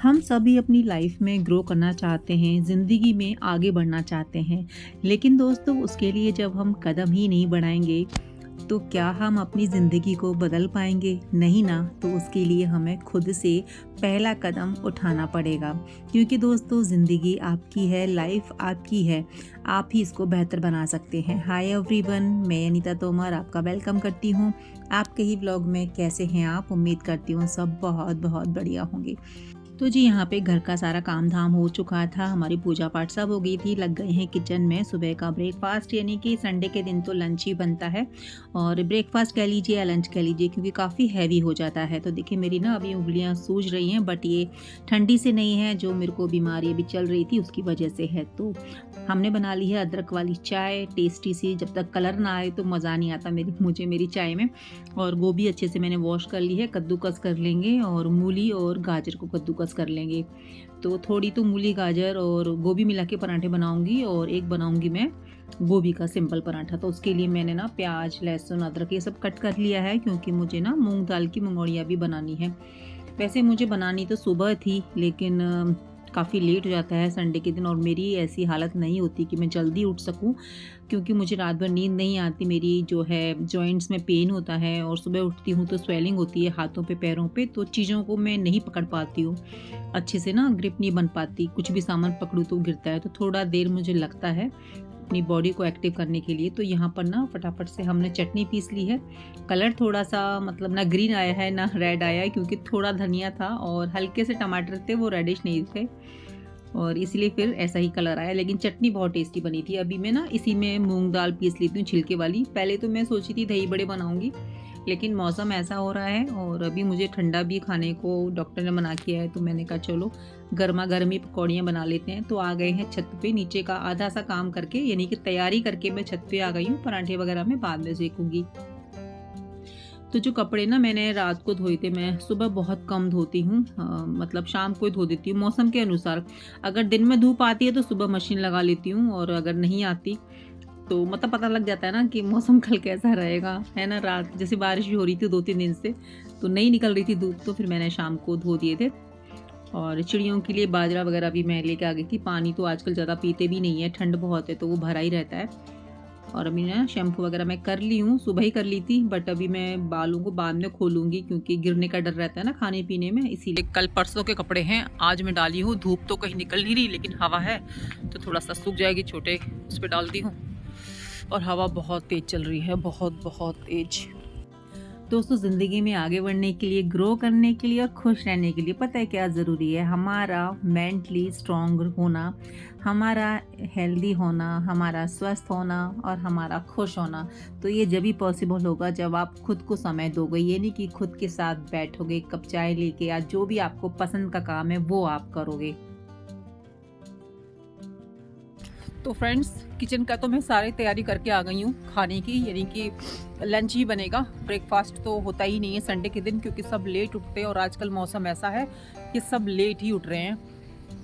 हम सभी अपनी लाइफ में ग्रो करना चाहते हैं, ज़िंदगी में आगे बढ़ना चाहते हैं। लेकिन दोस्तों उसके लिए जब हम कदम ही नहीं बढ़ाएंगे तो क्या हम अपनी ज़िंदगी को बदल पाएंगे? नहीं ना। तो उसके लिए हमें खुद से पहला कदम उठाना पड़ेगा, क्योंकि दोस्तों ज़िंदगी आपकी है, लाइफ आपकी है। आप ही इसको बेहतर बना सकते हैं। हाय एवरीवन, मैं अनीता तोमर आपका वेलकम करती हूँ आपके ही व्लॉग में। कैसे हैं आप? उम्मीद करती हूँ सब बहुत बहुत बढ़िया होंगे। तो जी यहाँ पे घर का सारा काम धाम हो चुका था, हमारी पूजा पाठ सब हो गई थी, लग गए हैं किचन में। सुबह का ब्रेकफास्ट, यानी कि संडे के दिन तो लंच ही बनता है, और ब्रेकफास्ट कह लीजिए या लंच कह लीजिए, क्योंकि काफ़ी हैवी हो जाता है। तो देखिए मेरी ना अभी उंगलियां सूज रही हैं, बट ये ठंडी से नहीं है, जो मेरे को बीमारी अभी चल रही थी उसकी वजह से है। तो हमने बना ली है अदरक वाली चाय, टेस्टी सी। जब तक कलर ना आए तो मज़ा नहीं आता मुझे मेरी चाय में। और गोभी अच्छे से मैंने वॉश कर ली है, कद्दूकस कर लेंगे, और मूली और गाजर को कद्दूकस कर लेंगे। तो थोड़ी तो मूली गाजर और गोभी मिला के पराठे बनाऊंगी, और एक बनाऊंगी मैं गोभी का सिंपल पराठा। तो उसके लिए मैंने ना प्याज, लहसुन, अदरक ये सब कट कर लिया है, क्योंकि मुझे ना मूंग दाल की मंगोड़ियाँ भी बनानी है। वैसे मुझे बनानी तो सुबह थी, लेकिन काफ़ी लेट हो जाता है संडे के दिन, और मेरी ऐसी हालत नहीं होती कि मैं जल्दी उठ सकूं, क्योंकि मुझे रात भर नींद नहीं आती। मेरी जो है जॉइंट्स में पेन होता है, और सुबह उठती हूँ तो स्वेलिंग होती है हाथों पे, पैरों पे। तो चीज़ों को मैं नहीं पकड़ पाती हूँ अच्छे से, ना ग्रिप नहीं बन पाती। कुछ भी सामान पकड़ूँ तो गिरता है। तो थोड़ा देर मुझे लगता है अपनी बॉडी को एक्टिव करने के लिए। तो यहाँ पर ना फटाफट से हमने चटनी पीस ली है। कलर थोड़ा सा मतलब ना ग्रीन आया है ना रेड आया है, क्योंकि थोड़ा धनिया था और हल्के से टमाटर थे, वो रेडिश नहीं थे, और इसलिए फिर ऐसा ही कलर आया। लेकिन चटनी बहुत टेस्टी बनी थी। अभी मैं ना इसी में मूंग दाल पीस लेती हूँ छिलके वाली। पहले तो मैं सोची थी दही बड़े बनाऊंगी, लेकिन मौसम ऐसा हो रहा है और अभी मुझे ठंडा भी खाने को डॉक्टर ने मना किया है, तो मैंने कहा चलो गर्मा गर्मी पकौड़ियाँ बना लेते हैं। तो आ गए हैं छत पे, नीचे का आधा सा काम करके, यानी कि तैयारी करके मैं छत पे आ गई हूँ। पराठे वगैरह मैं बाद में सेकूंगी। तो जो कपड़े ना मैंने रात को धोए थे, मैं सुबह बहुत कम धोती हूँ, मतलब शाम को ही धो देती हूँ मौसम के अनुसार। अगर दिन में धूप आती है तो सुबह मशीन लगा लेती हूँ, और अगर नहीं आती तो मतलब पता लग जाता है ना कि मौसम कल कैसा रहेगा, है ना। रात जैसे बारिश भी हो रही थी 2-3 दिन से, तो नहीं निकल रही थी धूप, तो फिर मैंने शाम को धो दिए थे। और चिड़ियों के लिए बाजरा वगैरह भी मैं लेके आ गई थी। पानी तो आजकल ज़्यादा पीते भी नहीं है, ठंड बहुत है तो वो भरा ही रहता है। और अभी ना शैम्पू वगैरह मैं कर ली हूँ, सुबह ही कर ली थी, बट अभी मैं बालों को बाद में खोलूँगी, क्योंकि गिरने का डर रहता है ना खाने पीने में, इसीलिए। कल परसों के कपड़े हैं, आज मैं डाली हूँ। धूप तो कहीं निकल नहीं रही, लेकिन हवा है तो थोड़ा सा सूख जाएगी, छोटे उस पर डाल दी हूँ। और हवा बहुत तेज़ चल रही है, बहुत बहुत तेज़। दोस्तों ज़िंदगी में आगे बढ़ने के लिए, ग्रो करने के लिए और खुश रहने के लिए पता है क्या ज़रूरी है? हमारा मेंटली स्ट्रॉन्ग होना, हमारा हेल्दी होना, हमारा स्वस्थ होना और हमारा खुश होना। तो ये जब भी पॉसिबल होगा जब आप खुद को समय दोगे। ये नहीं कि खुद के साथ बैठोगे एक कप चाय लेके, या जो भी आपको पसंद का काम है वो आप करोगे। तो फ्रेंड्स, किचन का तो मैं सारी तैयारी करके आ गई हूँ खाने की, यानी कि लंच ही बनेगा। ब्रेकफास्ट तो होता ही नहीं है संडे के दिन, क्योंकि सब लेट उठते हैं, और आजकल मौसम ऐसा है कि सब लेट ही उठ रहे हैं।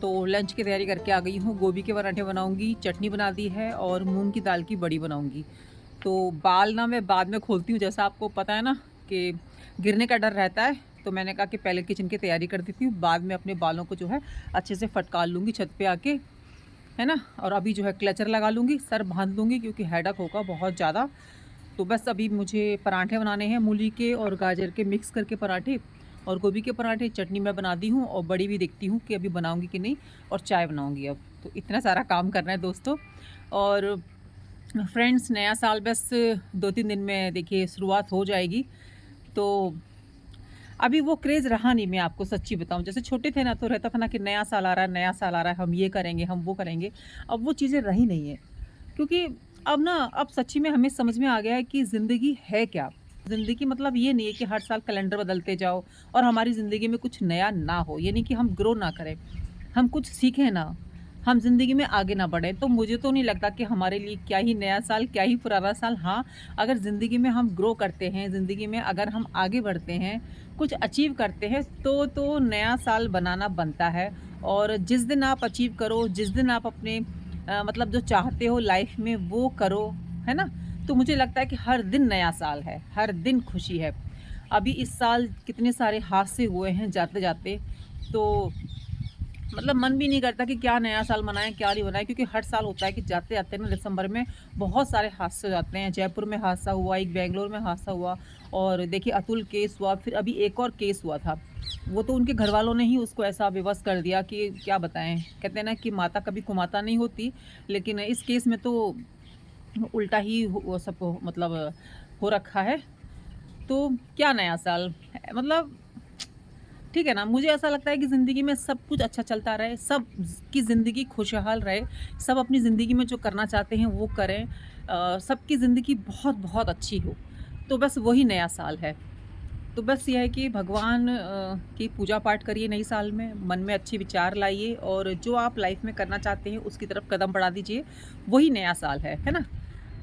तो लंच की तैयारी करके आ गई हूँ। गोभी के पराठे बनाऊँगी, चटनी बना दी है, और मूंग की दाल की बड़ी बनाऊँगी। तो बाल ना मैं बाद में खोलती हूँ, जैसा आपको पता है ना कि गिरने का डर रहता है। तो मैंने कहा कि पहले किचन की तैयारी कर देती हूँ, बाद में अपने बालों को जो है अच्छे से फटकार लूँगी छत पे आके, है ना। और अभी जो है क्लचर लगा लूँगी, सर बांध लूँगी, क्योंकि हेडेक होगा बहुत ज़्यादा। तो बस अभी मुझे पराठे बनाने हैं, मूली के और गाजर के मिक्स करके पराठे, और गोभी के पराठे। चटनी मैं बना दी हूँ, और बड़ी भी देखती हूँ कि अभी बनाऊँगी कि नहीं, और चाय बनाऊँगी अब। तो इतना सारा काम करना है दोस्तों। और फ्रेंड्स, नया साल बस 2-3 दिन में देखिए शुरुआत हो जाएगी। तो अभी वो क्रेज़ रहा नहीं, मैं आपको सच्ची बताऊँ। जैसे छोटे थे ना तो रहता था ना कि नया साल आ रहा है, नया साल आ रहा है, हम ये करेंगे, हम वो करेंगे। अब वो चीज़ें रही नहीं है, क्योंकि अब सच्ची में हमें समझ में आ गया है कि ज़िंदगी है क्या? ज़िंदगी मतलब ये नहीं है कि हर साल कैलेंडर बदलते जाओ और हमारी ज़िंदगी में कुछ नया ना हो, ये नहीं कि हम ग्रो ना करें, हम कुछ सीखें ना, हम ज़िंदगी में आगे ना बढ़ें। तो मुझे तो नहीं लगता कि हमारे लिए क्या ही नया साल, क्या ही पुराना साल। हाँ, अगर ज़िंदगी में हम ग्रो करते हैं, ज़िंदगी में अगर हम आगे बढ़ते हैं, कुछ अचीव करते हैं, तो नया साल बनाना बनता है। और जिस दिन आप अचीव करो, जिस दिन आप अपने मतलब जो चाहते हो लाइफ में वो करो, है ना। तो मुझे लगता है कि हर दिन नया साल है, हर दिन खुशी है। अभी इस साल कितने सारे हादसे हुए हैं जाते जाते, तो मतलब मन भी नहीं करता कि क्या नया साल मनाएं क्या नहीं मनाएं, क्योंकि हर साल होता है कि जाते जाते ना दिसंबर में बहुत सारे हादसे हो जाते हैं। जयपुर में हादसा हुआ, एक बेंगलोर में हादसा हुआ, और देखिए अतुल केस हुआ, फिर अभी एक और केस हुआ था। वो तो उनके घर वालों ने ही उसको ऐसा विवश कर दिया कि क्या बताएं। कहते हैं ना कि माता कभी कुमाता नहीं होती, लेकिन इस केस में तो उल्टा ही वो सब मतलब हो रखा है। तो क्या नया साल मतलब ठीक है ना, मुझे ऐसा लगता है कि ज़िंदगी में सब कुछ अच्छा चलता रहे, सब की ज़िंदगी खुशहाल रहे, सब अपनी ज़िंदगी में जो करना चाहते हैं वो करें, सबकी ज़िंदगी बहुत-बहुत अच्छी हो, तो बस वही नया साल है। तो बस ये है कि भगवान की पूजा पाठ करिए नई साल में, मन में अच्छे विचार लाइए और जो आप लाइफ़ में करना चाहते हैं उसकी तरफ कदम बढ़ा दीजिए, वही नया साल है ना?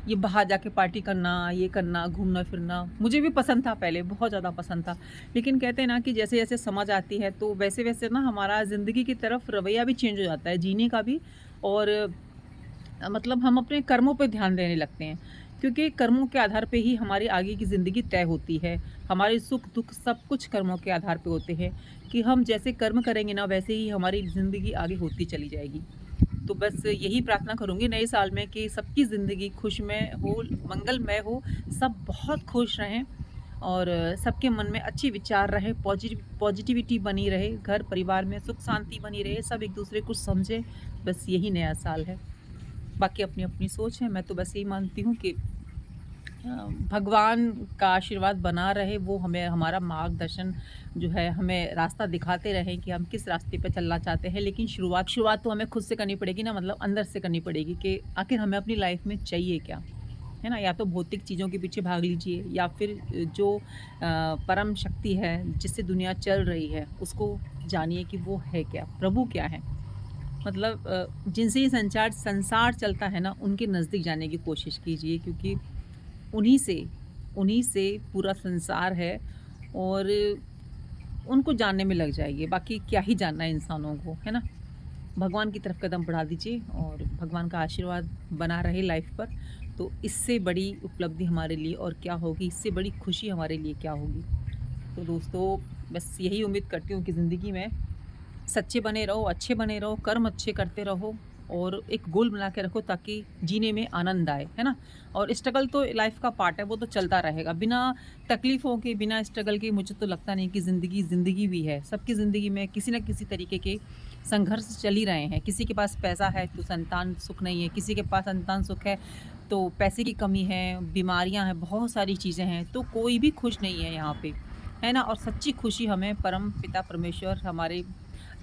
ये बाहर जाके पार्टी करना, ये करना, घूमना-फिरना, मुझे भी पसंद था पहले, बहुत ज़्यादा पसंद था। लेकिन कहते हैं ना कि जैसे-जैसे समझ आती है तो वैसे-वैसे ना हमारा ज़िंदगी की तरफ रवैया भी चेंज हो जाता है, जीने का भी। और मतलब हम अपने कर्मों पे ध्यान देने लगते हैं, क्योंकि कर्मों के आधार पे ही हमारी आगे की ज़िंदगी तय होती है। हमारे सुख-दुःख सब कुछ कर्मों के आधार पे होते हैं, कि हम जैसे कर्म करेंगे ना वैसे ही हमारी ज़िंदगी आगे होती चली जाएगी। तो बस यही प्रार्थना करूँगी नए साल में कि सबकी ज़िंदगी खुशमय हो, मंगलमय हो, सब बहुत खुश रहें और सबके मन में अच्छे विचार रहे, पॉजिटिविटी बनी रहे, घर परिवार में सुख शांति बनी रहे, सब एक-दूसरे को समझें, बस यही नया साल है। बाकी अपनी-अपनी सोच है, मैं तो बस यही मानती हूँ कि भगवान का आशीर्वाद बना रहे, वो हमें हमारा मार्गदर्शन जो है हमें रास्ता दिखाते रहें कि हम किस रास्ते पे चलना चाहते हैं। लेकिन शुरुआत तो हमें खुद से करनी पड़ेगी ना, मतलब अंदर से करनी पड़ेगी कि आखिर हमें अपनी लाइफ में चाहिए क्या? है ना? या तो भौतिक चीज़ों के पीछे भाग लीजिए, या फिर जो परम शक्ति है जिससे दुनिया चल रही है उसको जानिए कि वो है क्या? प्रभु क्या है? मतलब जिनसे ये संसार चलता है ना, उनके नज़दीक जाने की कोशिश कीजिए, क्योंकि उन्हीं से उन्हीं से पूरा संसार है, और उनको जानने में लग जाइए, बाकी क्या ही जानना है इंसानों को, है ना? भगवान की तरफ कदम बढ़ा दीजिए और भगवान का आशीर्वाद बना रहे लाइफ पर, तो इससे बड़ी उपलब्धि हमारे लिए और क्या होगी, इससे बड़ी खुशी हमारे लिए क्या होगी। तो दोस्तों, बस यही उम्मीद करती हूँ कि ज़िंदगी में सच्चे बने रहो, अच्छे बने रहो, कर्म अच्छे करते रहो और एक गोल बना के रखो ताकि जीने में आनंद आए, है ना? और स्ट्रगल तो लाइफ़ का पार्ट है, वो तो चलता रहेगा। बिना तकलीफ़ों के, बिना स्ट्रगल के मुझे तो लगता नहीं कि ज़िंदगी भी है। सबकी ज़िंदगी में किसी न किसी तरीके के संघर्ष चल ही रहे हैं। किसी के पास पैसा है तो संतान सुख नहीं है, किसी के पास संतान सुख है तो पैसे की कमी है, बीमारियाँ हैं, बहुत सारी चीज़ें हैं, तो कोई भी खुश नहीं है यहाँ पे, है ना? और सच्ची खुशी हमें परम पिता परमेश्वर, हमारे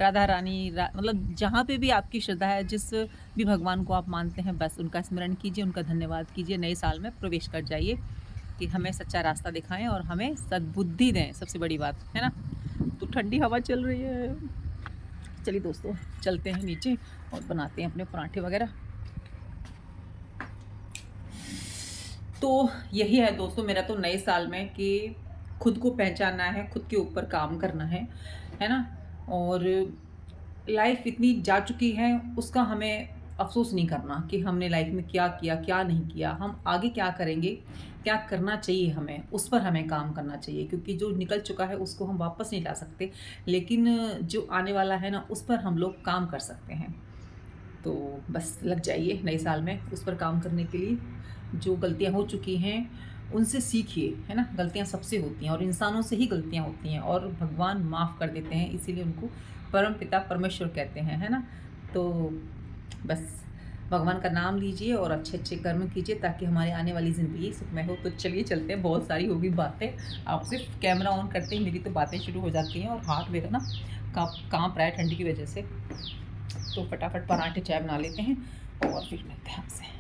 राधा रानी मतलब जहाँ पे भी आपकी श्रद्धा है, जिस भी भगवान को आप मानते हैं, बस उनका स्मरण कीजिए, उनका धन्यवाद कीजिए, नए साल में प्रवेश कर जाइए कि हमें सच्चा रास्ता दिखाएं और हमें सद्बुद्धि दें, सबसे बड़ी बात है ना। तो ठंडी हवा चल रही है, चलिए दोस्तों चलते हैं नीचे और बनाते हैं अपने पराठे वगैरह। तो यही है दोस्तों मेरा तो नए साल में कि खुद को पहचानना है, खुद के ऊपर काम करना है ना? और लाइफ इतनी जा चुकी है, उसका हमें अफ़सोस नहीं करना कि हमने लाइफ में क्या किया, क्या नहीं किया, हम आगे क्या करेंगे, क्या करना चाहिए हमें, उस पर हमें काम करना चाहिए, क्योंकि जो निकल चुका है उसको हम वापस नहीं ला सकते, लेकिन जो आने वाला है ना, उस पर हम लोग काम कर सकते हैं। तो बस लग जाइए नए साल में उस पर काम करने के लिए। जो गलतियाँ हो चुकी हैं उनसे सीखिए, है ना? गलतियाँ सबसे होती हैं और इंसानों से ही गलतियाँ होती हैं, और भगवान माफ़ कर देते हैं, इसीलिए उनको परम पिता परमेश्वर कहते हैं, है ना? तो बस भगवान का नाम लीजिए और अच्छे-अच्छे कर्म कीजिए ताकि हमारी आने वाली ज़िंदगी सुखमय हो। तो चलिए चलते हैं, बहुत सारी होगी बातें। आप सिर्फ कैमरा ऑन करते ही मेरी तो बातें शुरू हो जाती हैं और हाथ मेरा ना काँप रहा है ठंडी की वजह से। तो फटाफट पराठे चाय बना लेते हैं और फिर मिलते हैं आपसे।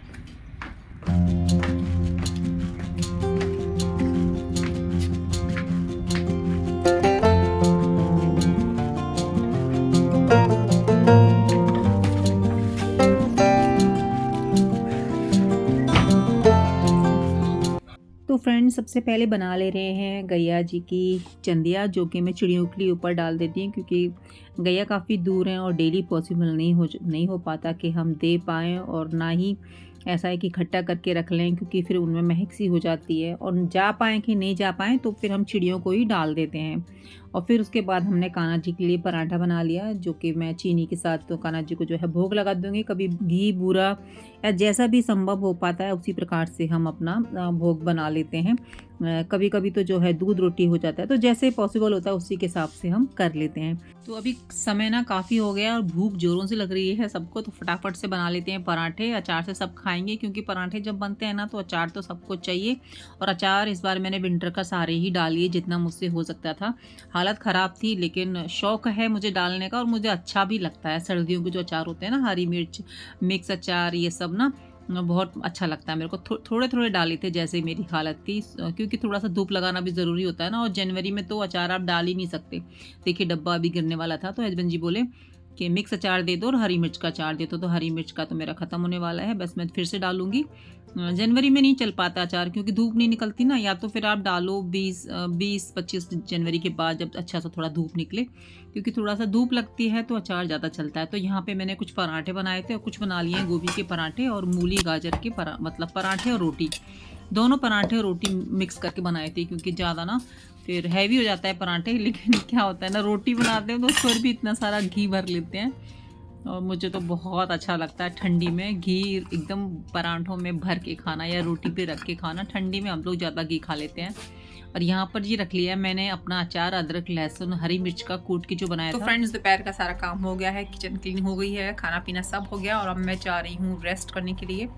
तो फ्रेंड्स, सबसे पहले बना ले रहे हैं गैया जी की चंदिया, जो कि मैं चिड़ियों के लिए ऊपर डाल देती हूँ, क्योंकि गैया काफ़ी दूर हैं और डेली पॉसिबल नहीं हो पाता कि हम दे पाएँ, और ना ही ऐसा है कि इकट्ठा करके रख लें, क्योंकि फिर उनमें महक सी हो जाती है, और जा पाएँ कि नहीं जा पाएँ तो फिर हम चिड़ियों को ही डाल देते हैं। और फिर उसके बाद हमने कान्हा जी के लिए पराठा बना लिया, जो कि मैं चीनी के साथ तो कान्हा जी को जो है भोग लगा दूँगी। कभी घी, बूरा या जैसा भी संभव हो पाता है उसी प्रकार से हम अपना भोग बना लेते हैं। कभी-कभी तो जो है दूध रोटी हो जाता है, तो जैसे पॉसिबल होता है उसी के हिसाब से हम कर लेते हैं। तो अभी समय ना काफ़ी हो गया और भूख ज़ोरों से लग रही है सबको, तो फटाफट से बना लेते हैं पराठे। अचार से सब खाएँगे, क्योंकि पराठे जब बनते हैं ना तो अचार तो सबको चाहिए। और अचार इस बार मैंने विंटर का सारे ही डाल लिए जितना मुझसे हो सकता था। हालत ख़राब थी, लेकिन शौक है मुझे डालने का और मुझे अच्छा भी लगता है। सर्दियों के जो अचार होते हैं ना, हरी मिर्च, मिक्स अचार, ये सब ना बहुत अच्छा लगता है मेरे को। थोड़े-थोड़े डाले थे जैसे मेरी हालत थी, क्योंकि थोड़ा-सा धूप लगाना भी ज़रूरी होता है ना, और जनवरी में तो अचार आप डाल ही नहीं सकते। देखिए डब्बा अभी गिरने वाला था, तो हस्बैंड जी बोले कि मिक्स अचार दे दो और हरी मिर्च का अचार दे दो, तो हरी मिर्च का तो मेरा ख़त्म होने वाला है, बस मैं फिर से डालूँगी। जनवरी में नहीं चल पाता अचार, क्योंकि धूप नहीं निकलती ना, या तो फिर आप डालो 20-25 जनवरी के बाद, जब अच्छा सा थोड़ा धूप निकले, क्योंकि थोड़ा-सा धूप लगती है तो अचार ज़्यादा चलता है। तो यहाँ पे मैंने कुछ पराठे बनाए थे और कुछ बना लिए हैं गोभी के पराठे और मूली गाजर के मतलब पराठे और रोटी। दोनों पराठे और रोटी मिक्स करके बनाए थे, क्योंकि ज़्यादा ना फिर हैवी हो जाता है पराठे, लेकिन क्या होता है ना, रोटी बनाते हैं तो उस पर भी इतना सारा घी भर लेते हैं, और मुझे तो बहुत अच्छा लगता है ठंडी में घी एकदम पराठों में भर के खाना या रोटी पे रख के खाना। ठंडी में हम लोग ज़्यादा घी खा लेते हैं। और यहाँ पर जी रख लिया है मैंने अपना अचार, अदरक, लहसुन, हरी मिर्च का कूट के जो बनाया था। तो फ्रेंड्स, दोपहर का सारा काम हो गया है, किचन क्लीन हो गई है, खाना पीना सब हो गया, और अब मैं जा रही हूँ रेस्ट करने के लिए।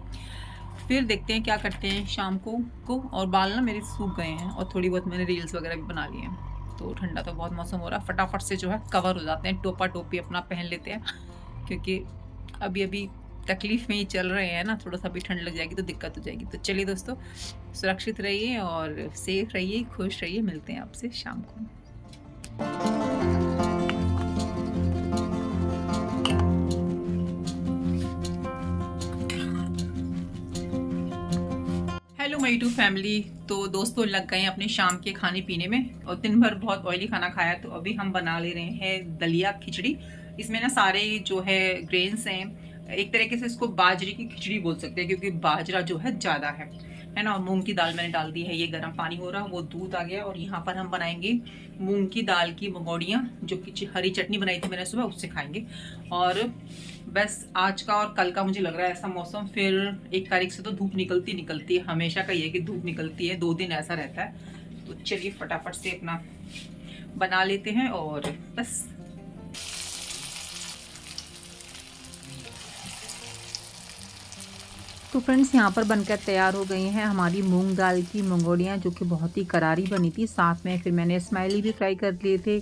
फिर देखते हैं क्या करते हैं शाम को। और बाल ना मेरे सूख गए हैं, और थोड़ी बहुत मैंने रील्स वगैरह भी बना ली हैं। तो ठंडा तो बहुत मौसम हो रहा है, फटाफट से जो है कवर हो जाते हैं, टोपा टोपी अपना पहन लेते हैं, क्योंकि अभी अभी तकलीफ़ में ही चल रहे हैं ना, थोड़ा सा भी ठंड लग जाएगी तो दिक्कत हो जाएगी। तो चलिए दोस्तों, सुरक्षित रहिए और सेफ रहिए, खुश रहिए, मिलते हैं आपसे शाम को। Hello my YouTube family. तो दोस्तों लग गए हैं अपने शाम के खाने पीने में, और दिन भर बहुत ऑयली खाना खाया, तो अभी हम बना ले रहे हैं दलिया खिचड़ी। इसमें ना सारे जो है ग्रेन्स हैं, एक तरीके से इसको बाजरे की खिचड़ी बोल सकते हैं, क्योंकि बाजरा जो है ज़्यादा है ना। और मूंग की दाल मैंने डाल दी है, ये गर्म पानी हो रहा, वो दूध आ गया। और यहाँ पर हम बनाएंगे मूंग की दाल की मंगोड़ियाँ, जो कि हरी चटनी बनाई थी मैंने सुबह, उससे खाएंगे। और बस आज का और कल का मुझे लग रहा है ऐसा मौसम, फिर 1 तारीख से तो धूप निकलती है, हमेशा का ये कि धूप निकलती है, 2 दिन ऐसा रहता है। तो चलिए फटाफट से अपना बना लेते हैं और बस। तो फ्रेंड्स, यहाँ पर बनकर तैयार हो गई हैं हमारी मूंग दाल की मंगोड़ियाँ, जो कि बहुत ही करारी बनी थी। साथ में फिर मैंने स्माइली भी फ्राई कर लिए थे,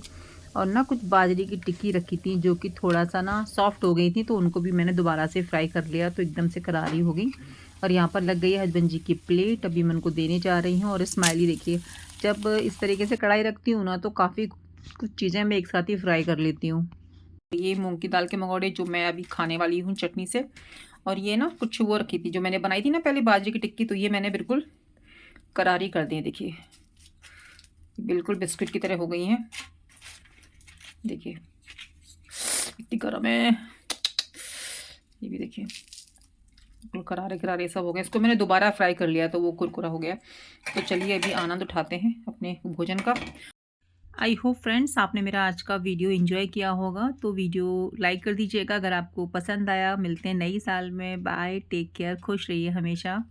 और ना कुछ बाजरे की टिक्की रखी थी, जो कि थोड़ा सा ना सॉफ्ट हो गई थी, तो उनको भी मैंने दोबारा से फ्राई कर लिया, तो एकदम से करारी हो गई। और यहाँ पर लग गई है हस्बैंड जी की प्लेट, अभी मैं उनको देने जा रही हूँ। और स्माइली देखिए, जब इस तरीके से कढ़ाई रखती हूँ ना, तो काफ़ी कुछ चीज़ें मैं एक साथ ही फ्राई कर लेती हूँ। ये मूंग की दाल के मंगोड़े जो मैं अभी खाने वाली हूँ चटनी से। और ये ना कुछ वो रखी थी जो मैंने बनाई थी ना पहले, बाजरे की टिक्की, तो ये मैंने बिल्कुल करारी कर दी है। देखिए बिल्कुल बिस्किट की तरह हो गई हैं, देखिए इतनी गर्म है। ये भी देखिए बिल्कुल करारे करारे सब हो गए। इसको मैंने दोबारा फ्राई कर लिया तो वो कुरकुरा हो गया। तो चलिए अभी आनंद उठाते हैं अपने भोजन का। आई होप फ्रेंड्स आपने मेरा आज का वीडियो एंजॉय किया होगा, तो वीडियो लाइक कर दीजिएगा अगर आपको पसंद आया। मिलते हैं नई साल में, बाय, टेक केयर, खुश रहिए हमेशा।